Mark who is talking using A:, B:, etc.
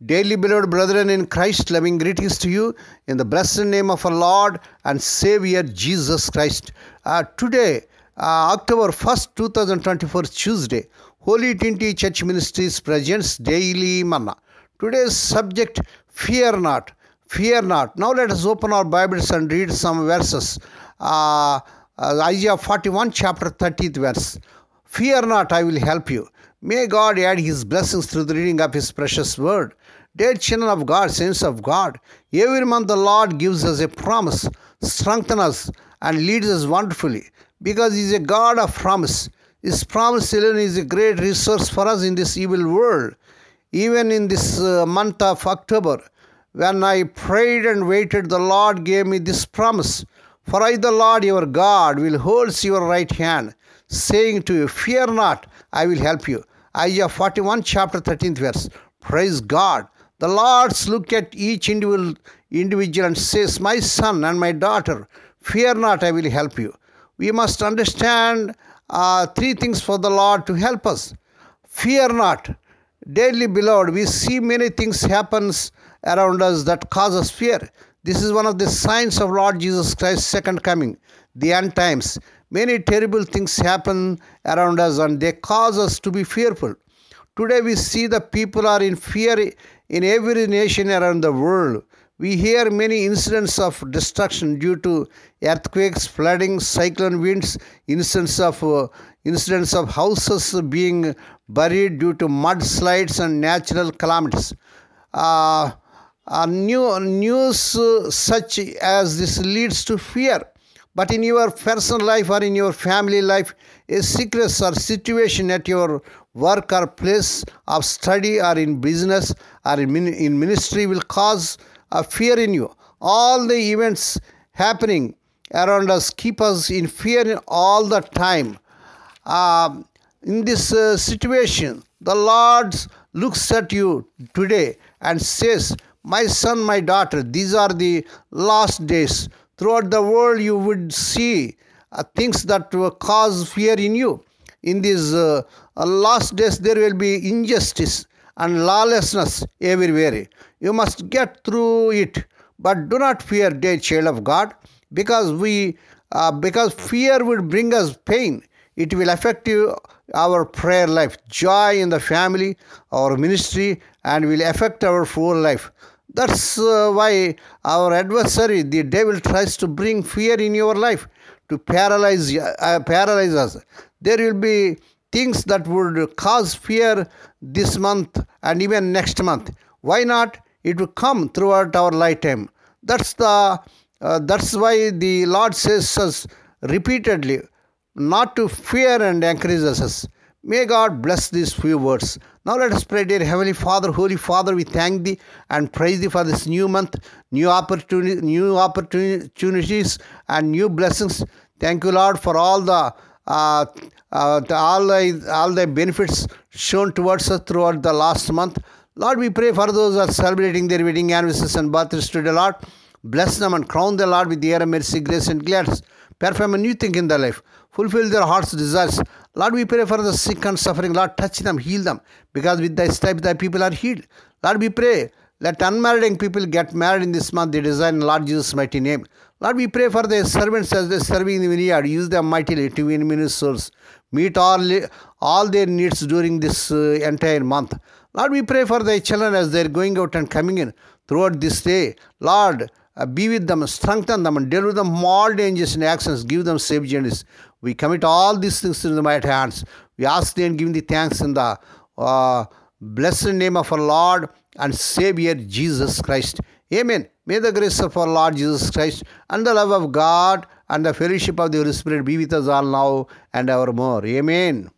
A: Dearly beloved brethren in Christ, loving greetings to you in the blessed name of our Lord and Savior Jesus Christ. Today, October 1st, 2024, Tuesday, Holy Trinity Church Ministries presents Daily Manna. Today's subject, Fear Not. Fear not. Now let us open our Bibles and read some verses. Isaiah 41, chapter 30th verse. Fear not, I will help you. May God add His blessings through the reading of His precious word. Dear children of God, saints of God, every month the Lord gives us a promise, strengthens us, and leads us wonderfully, because He is a God of promise. His promise alone is a great resource for us in this evil world. Even in this month of October, when I prayed and waited, the Lord gave me this promise. For I, the Lord your God, will hold your right hand, saying to you, Fear not, I will help you. Isaiah 41, chapter 13th verse. Praise God. The Lord looks at each individual and says, My son and my daughter, fear not, I will help you. We must understand three things for the Lord to help us. Fear not. Dearly beloved, we see many things happen around us that cause us fear. This is one of the signs of Lord Jesus Christ's second coming, the end times. Many terrible things happen around us and they cause us to be fearful. Today we see the people are in fear in every nation around the world. We hear many incidents of destruction due to earthquakes, flooding, cyclone winds, incidents of houses being buried due to mudslides and natural calamities. News such as this leads to fear. But in your personal life or in your family life, a sickness or situation at your work or place of study or in business or in ministry will cause a fear in you. All the events happening around us keep us in fear all the time. In this situation, the Lord looks at you today and says, My son, my daughter, these are the last days. Throughout the world, you would see things that will cause fear in you. In these last days, there will be injustice and lawlessness everywhere. You must get through it. But do not fear, dear child of God, because fear will bring us pain. It will affect our prayer life, joy in the family, our ministry, and will affect our whole life. That's why our adversary, the devil, tries to bring fear in your life to paralyze us. There will be things that would cause fear this month and even next month. Why not? It will come throughout our lifetime. That's why the Lord says us repeatedly not to fear and encourages us. May God bless these few words. Now let us pray. Dear Heavenly Father, Holy Father, we thank Thee and praise Thee for this new month, new opportunities and new blessings. Thank you, Lord, for all the benefits shown towards us throughout the last month. Lord, we pray for those who are celebrating their wedding anniversaries and birthdays today, Lord. Bless them and crown them, Lord, with the air of mercy, grace, and gladness. Perform a new thing in their life. Fulfill their heart's desires. Lord, we pray for the sick and suffering. Lord, touch them, heal them, because with Thy stripes Thy people are healed. Lord, we pray, let unmarried people get married in this month, they desire in Lord Jesus' mighty name. Lord, we pray for the servants as they are serving in the vineyard. Use them mightily to win many souls. Meet all their needs during this entire month. Lord, we pray for Thy children as they are going out and coming in throughout this day. Lord, be with them, strengthen them, and deliver them from all dangers and actions. Give them safe journeys. We commit all these things in the mighty hands. We ask Thee and give Thee thanks in the blessed name of our Lord and Savior Jesus Christ. Amen. May the grace of our Lord Jesus Christ and the love of God and the fellowship of the Holy Spirit be with us all now and evermore. Amen.